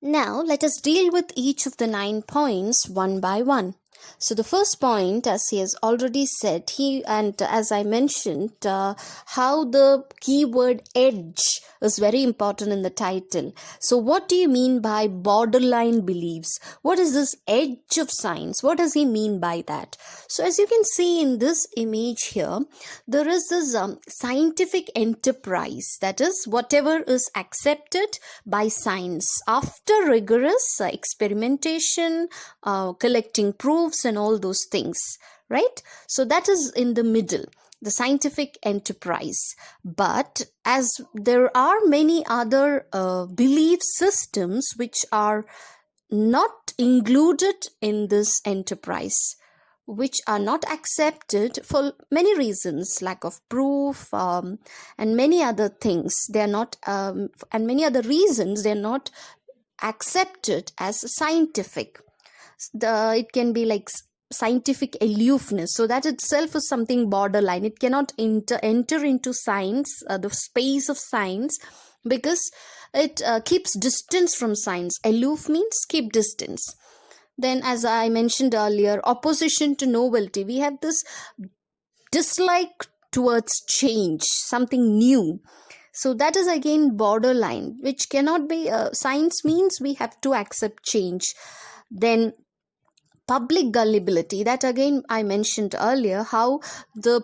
Now, let us deal with each of the 9 points one by one. So, the first point, as he has already said, as I mentioned, how the keyword edge is very important in the title. So, what do you mean by borderline beliefs? What is this edge of science? What does he mean by that? So, as you can see in this image here, there is this scientific enterprise, that is, whatever is accepted by science after rigorous experimentation, collecting proofs, and all those things, right? So that is in the middle, the scientific enterprise. But as there are many other belief systems which are not included in this enterprise, which are not accepted for many reasons, lack of proof, and many other things. They are not, and many other reasons, they are not accepted as scientific. It can be like scientific aloofness, so that itself is something borderline. It cannot enter into science, the space of science, because it keeps distance from science. Aloof means keep distance. Then, as I mentioned earlier, opposition to novelty. We have this dislike towards change, something new. So that is again borderline, which cannot be. Science means we have to accept change. Then public gullibility. That again I mentioned earlier, how the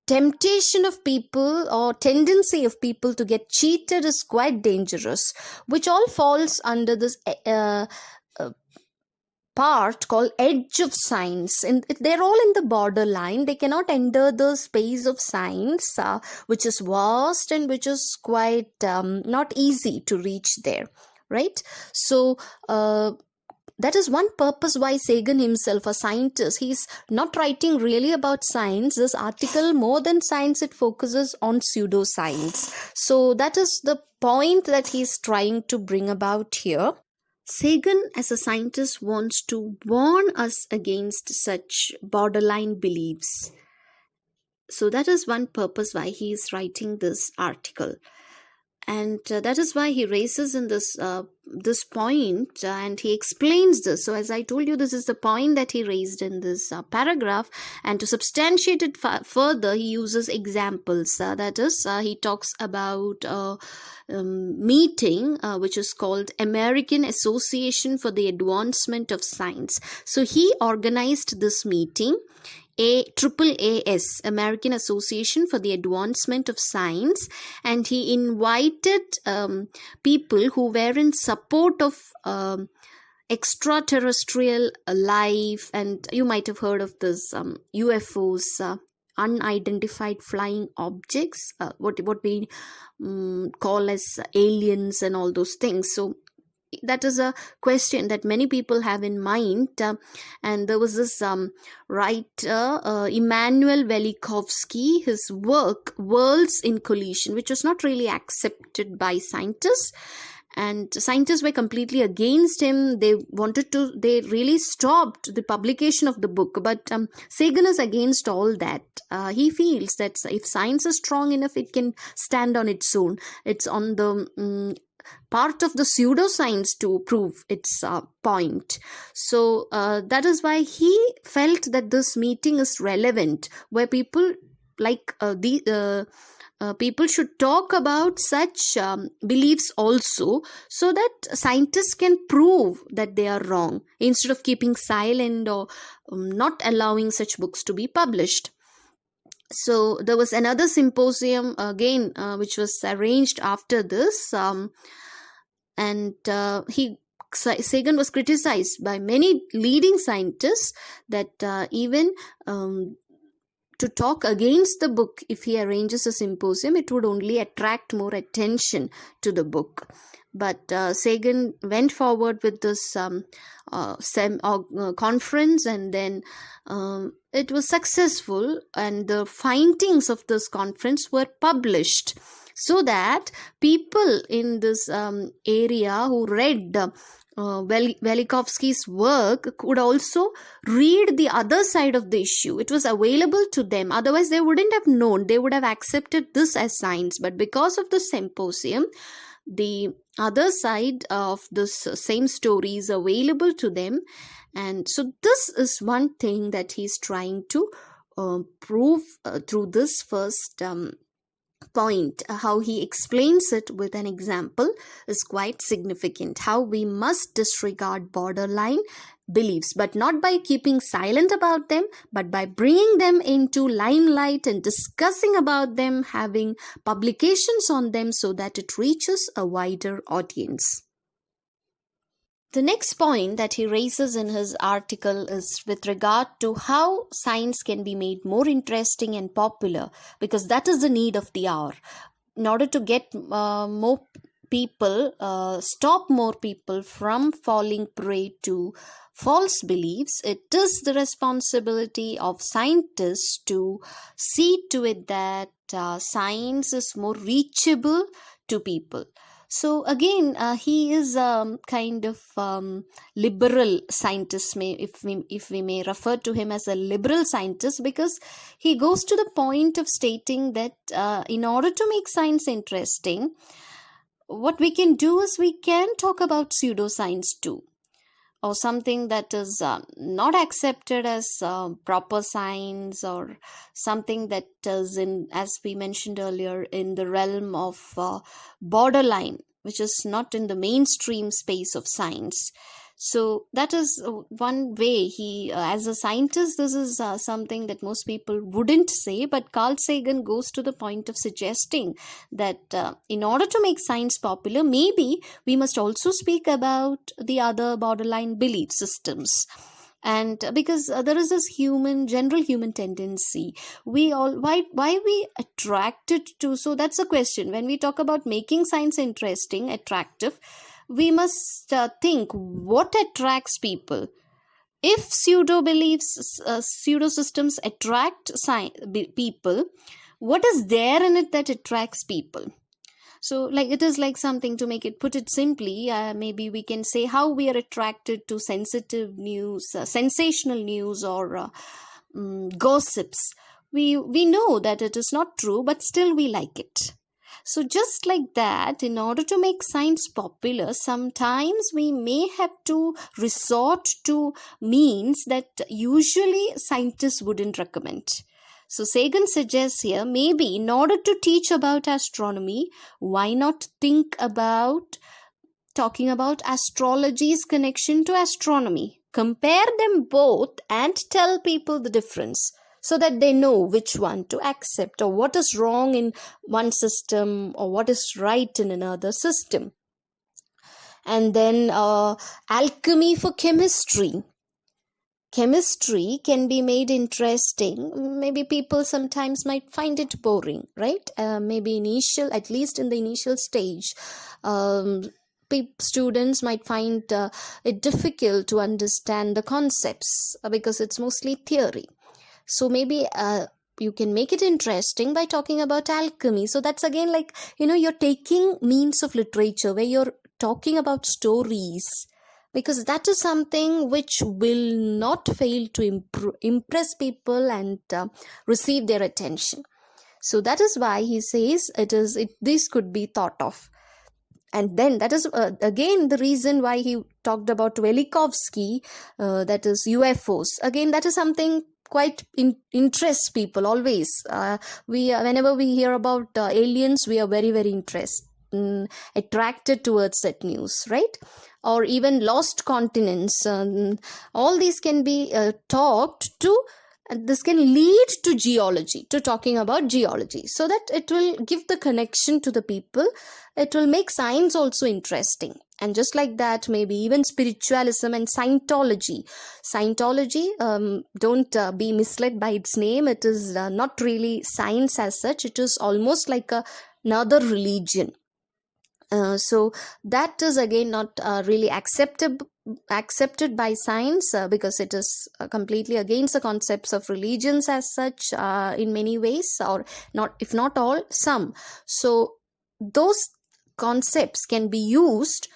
temptation of people or tendency of people to get cheated is quite dangerous, which all falls under this part called edge of science, and they're all in the borderline. They cannot enter the space of science, which is vast and which is quite not easy to reach there, right? So that is one purpose why Sagan himself, a scientist, he's not writing really about science. This article, more than science, it focuses on pseudoscience. So that is the point that he's trying to bring about here. Sagan, as a scientist, wants to warn us against such borderline beliefs. So that is one purpose why he is writing this article. And that is why he raises in this point, and he explains this. So as I told you, this is the point that he raised in this paragraph, and to substantiate it further, he uses examples. That is, he talks about meeting which is called American Association for the Advancement of Science. So he organized this meeting, AAAS, American Association for the Advancement of Science, and he invited people who were in support of extraterrestrial life, and you might have heard of this UFOs, unidentified flying objects, what we call as aliens and all those things. So that is a question that many people have in mind, and there was this writer Immanuel Velikovsky, his work Worlds in Collision, which was not really accepted by scientists, and scientists were completely against him. They really stopped the publication of the book. But Sagan is against all that. He feels that if science is strong enough, it can stand on its own. It's on the part of the pseudoscience to prove its point. So that is why he felt that this meeting is relevant, where people like people should talk about such beliefs also, so that scientists can prove that they are wrong, instead of keeping silent or not allowing such books to be published. So there was another symposium again, which was arranged after this, and Sagan was criticized by many leading scientists that even to talk against the book, if he arranges a symposium, it would only attract more attention to the book. But Sagan went forward with this conference, and then it was successful, and the findings of this conference were published, so that people in this area who read Velikovsky's work could also read the other side of the issue. It was available to them. Otherwise, they wouldn't have known. They would have accepted this as science. But because of the symposium, the other side of this same story is available to them. And so this is one thing that he's trying to prove through this first point. How he explains it with an example is quite significant. How we must disregard borderline beliefs, but not by keeping silent about them, but by bringing them into limelight and discussing about them, having publications on them so that it reaches a wider audience. The next point that he raises in his article is with regard to how science can be made more interesting and popular, because that is the need of the hour. In order to get more people, stop more people from falling prey to false beliefs, it is the responsibility of scientists to see to it that science is more reachable to people. So again, he is kind of liberal scientist, if we may refer to him as a liberal scientist, because he goes to the point of stating that in order to make science interesting, what we can do is we can talk about pseudoscience too, or something that is not accepted as proper science, or something that is in, as we mentioned earlier, in the realm of borderline, which is not in the mainstream space of science. So that is one way he, as a scientist, this is something that most people wouldn't say, but Carl Sagan goes to the point of suggesting that in order to make science popular, maybe we must also speak about the other borderline belief systems. And because there is this general human tendency, we all, why we attracted to, so that's a question. When we talk about making science interesting, attractive, we must think what attracts people. If pseudo beliefs, pseudo systems attract people, what is there in it that attracts people? So like, it is like something, to make it, put it simply, maybe we can say how we are attracted to sensitive news, sensational news, or gossips. We know that it is not true, but still we like it. So just like that, in order to make science popular, sometimes we may have to resort to means that usually scientists wouldn't recommend. So Sagan suggests here, maybe in order to teach about astronomy, why not think about talking about astrology's connection to astronomy? Compare them both and tell people the difference, so that they know which one to accept, or what is wrong in one system or what is right in another system. And then alchemy for chemistry. Chemistry can be made interesting. Maybe people sometimes might find it boring, right? Maybe at least in the initial stage, students might find it difficult to understand the concepts because it's mostly theory. So maybe you can make it interesting by talking about alchemy. So that's again like, you're taking means of literature where you're talking about stories, because that is something which will not fail to impress people and receive their attention. So that is why he says this could be thought of. And then that is again the reason why he talked about Velikovsky, that is UFOs. Again, that is something quite interests people always. Whenever we hear about aliens, we are very, very attracted towards that news, right? Or even lost continents. All these can be talked to. And this can lead to geology, to talking about geology, so that it will give the connection to the people. It will make science also interesting. And just like that, maybe even spiritualism and Scientology. Scientology, don't be misled by its name. It is not really science as such. It is almost like another religion. So that is again not really accepted by science, because it is completely against the concepts of religions as such, in many ways, or not, if not all, some. So those concepts can be used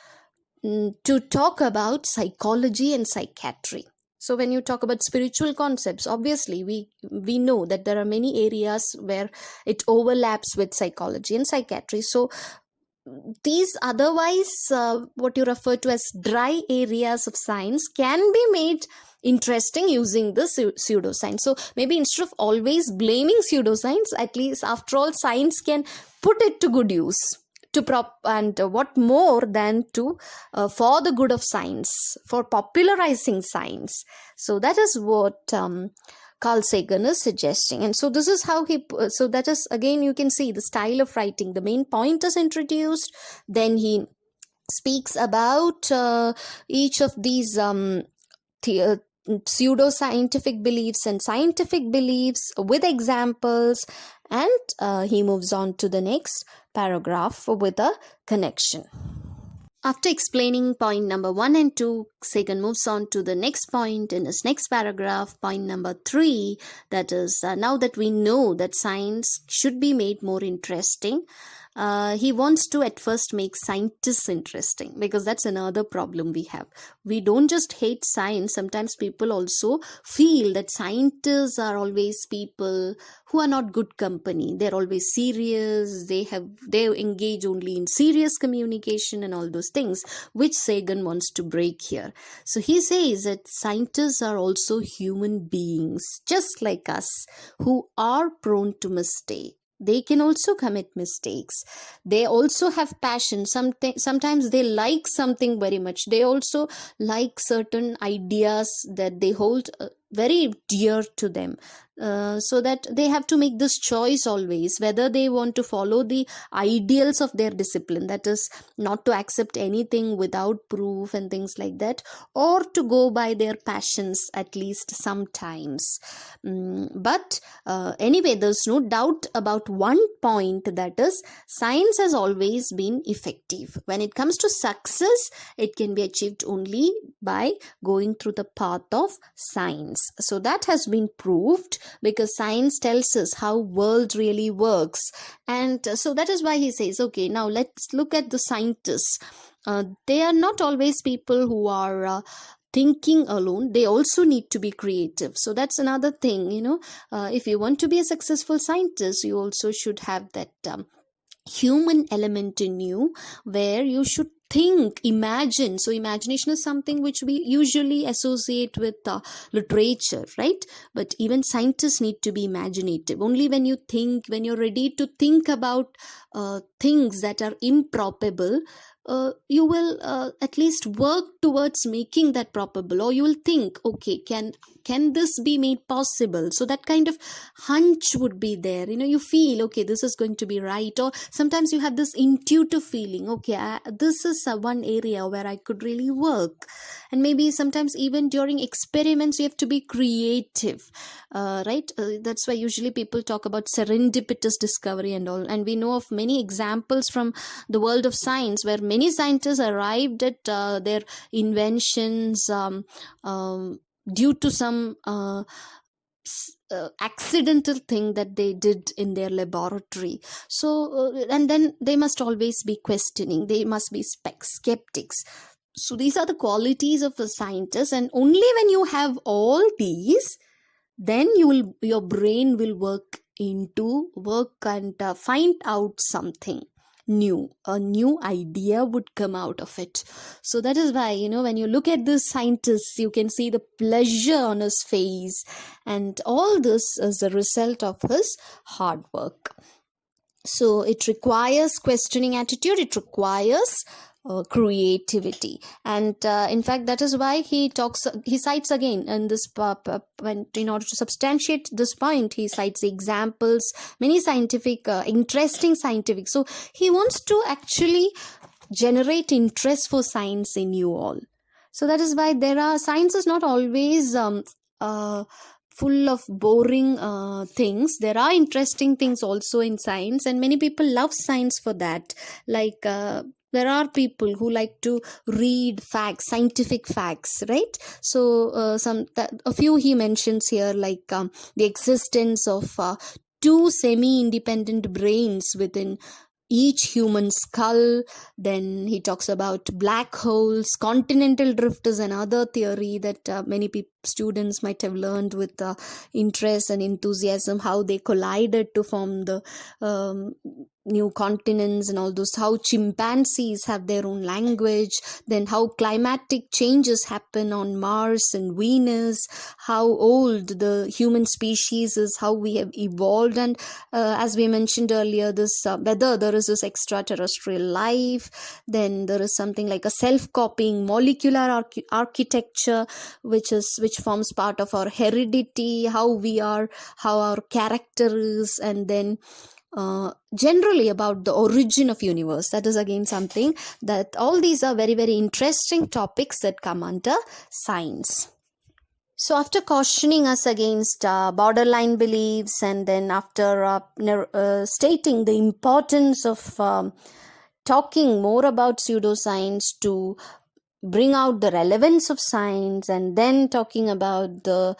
to talk about psychology and psychiatry. So when you talk about spiritual concepts, obviously we know that there are many areas where it overlaps with psychology and psychiatry. So these otherwise what you refer to as dry areas of science can be made interesting using the pseudoscience. So maybe instead of always blaming pseudoscience, at least after all, science can put it to good use to and what more than to for the good of science, for popularizing science. So that is what Carl Sagan is suggesting. And so this is how so that is, again, you can see the style of writing. The main point is introduced, then he speaks about each of these pseudo-scientific beliefs and scientific beliefs with examples, and he moves on to the next paragraph with a connection. After explaining point number 1 and 2, Sagan moves on to the next point in his next paragraph, point number 3, that is, now that we know that science should be made more interesting, he wants to at first make scientists interesting, because that's another problem we have. We don't just hate science. Sometimes people also feel that scientists are always people who are not good company. They're always serious. They engage only in serious communication and all those things, which Sagan wants to break here. So he says that scientists are also human beings, just like us, who are prone to mistake. They can also commit mistakes. They also have passion. Sometimes they like something very much. They also like certain ideas that they hold very dear to them. So that they have to make this choice always, whether they want to follow the ideals of their discipline, that is, not to accept anything without proof and things like that, or to go by their passions at least sometimes. But anyway, there's no doubt about one point, that is, science has always been effective. When it comes to success, it can be achieved only by going through the path of science. So that has been proved, because science tells us how world really works. And so that is why he says, okay, now let's look at the scientists. They are not always people who are thinking alone. They also need to be creative. So that's another thing, if you want to be a successful scientist, you also should have that human element in you, where you should think, imagine. So imagination is something which we usually associate with literature, right? But even scientists need to be imaginative. Only when you think, when you're ready to think about things that are improbable, you will at least work towards making that probable, or you will think, okay, can this be made possible? So that kind of hunch would be there. You feel, okay, this is going to be right. Or sometimes you have this intuitive feeling, okay, this is one area where I could really work. And maybe sometimes even during experiments you have to be creative, right? That's why usually people talk about serendipitous discovery and all, and we know of many examples from the world of science where many scientists arrived at their inventions due to some accidental thing that they did in their laboratory. So and then they must always be questioning. They must be skeptics. So these are the qualities of a scientist, and only when you have all these, then your brain will work and find out something new. A new idea would come out of it. So that is why, when you look at this scientist, you can see the pleasure on his face, and all this is a result of his hard work. So it requires questioning attitude. It requires creativity, and in fact that is why he cites again in this in order to substantiate this point, he cites examples, many scientific interesting scientific. So he wants to actually generate interest for science in you all. So that is why science is not always full of boring things. There are interesting things also in science, and many people love science for that. Like there are people who like to read facts, scientific facts, right? So a few he mentions here, like the existence of two semi-independent brains within each human skull. Then he talks about black holes. Continental drift is another theory that many students might have learned with interest and enthusiasm, how they collided to form the new continents and all those, how chimpanzees have their own language, then how climatic changes happen on Mars and Venus, how old the human species is, how we have evolved, and as we mentioned earlier, this whether there is this extraterrestrial life. Then there is something like a self-copying molecular architecture, which forms part of our heredity, how we are, how our character is, and then generally about the origin of universe. That is again something that all these are very, very interesting topics that come under science. So after cautioning us against borderline beliefs, and then after stating the importance of talking more about pseudoscience to bring out the relevance of science, and then talking about the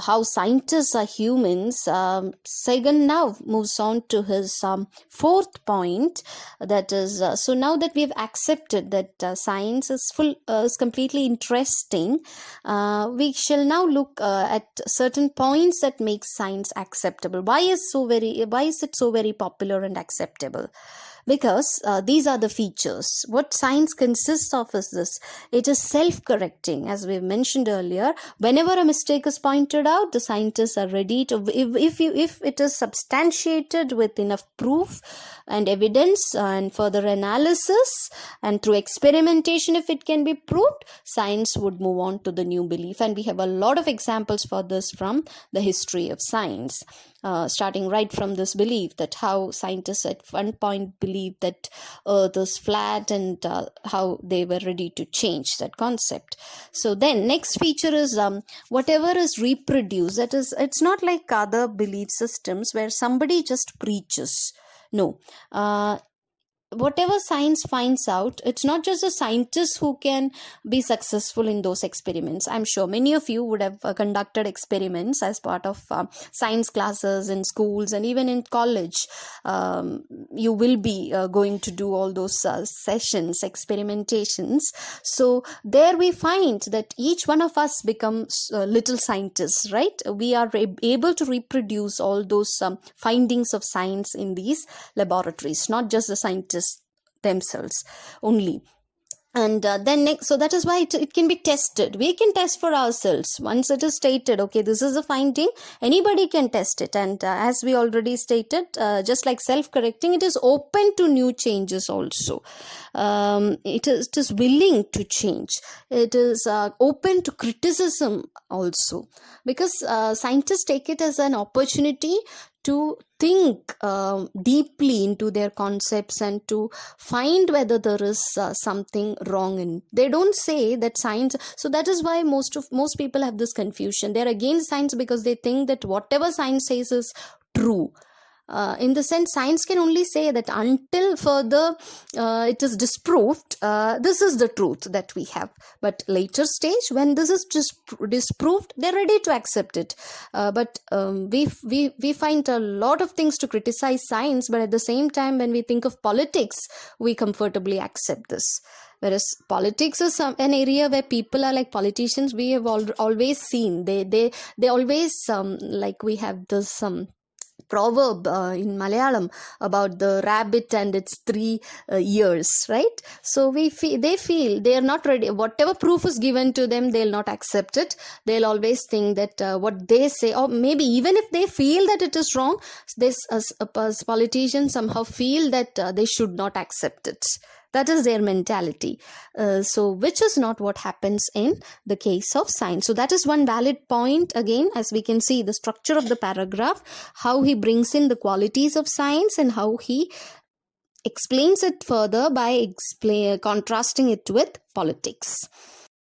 how scientists are humans, Sagan now moves on to his fourth point. That is, so now that we have accepted that science is completely interesting, we shall now look at certain points that make science acceptable. Why is it so very popular and acceptable? Because these are the features. What science consists of is this: it is self-correcting. As we mentioned earlier, whenever a mistake is pointed out, the scientists are ready to, if it is substantiated with enough proof and evidence and further analysis and through experimentation, if it can be proved, science would move on to the new belief. And we have a lot of examples for this from the history of science. Starting right from this belief that how scientists at one point believed that Earth is flat, and how they were ready to change that concept. So then next feature is whatever is reproduced. That is, it's not like other belief systems where somebody just preaches. No. Whatever science finds out, it's not just the scientists who can be successful in those experiments. I'm sure many of you would have conducted experiments as part of science classes in schools and even in college. You will be going to do all those sessions, experimentations. So there we find that each one of us becomes little scientists, right? We are able to reproduce all those findings of science in these laboratories, not just the scientists themselves only. And then next, so that is why it can be tested. We can test for ourselves. Once it is stated, okay, this is a finding, anybody can test it. And as we already stated, just like self-correcting, it is open to new changes also. It is willing to change. It is open to criticism also, because scientists take it as an opportunity to think deeply into their concepts and to find whether there is something wrong in. They don't say that science. So that is why most people have this confusion. They're against science because they think that whatever science says is true. In the sense, science can only say that until further it is disproved, this is the truth that we have. But later stage, when this is disproved, they're ready to accept it. But we find a lot of things to criticize science, but at the same time, when we think of politics, we comfortably accept this. Whereas politics is an area where people are like politicians. We have always seen they always like we have this proverb in Malayalam about the rabbit and its 3 ears, right? So they feel they are not ready. Whatever proof is given to them, they'll not accept it. They'll always think that what they say, or maybe even if they feel that it is wrong, this as politicians somehow feel that they should not accept it. That is their mentality. So which is not what happens in the case of science. So that is one valid point. Again, as we can see, the structure of the paragraph, how he brings in the qualities of science and how he explains it further by contrasting it with politics.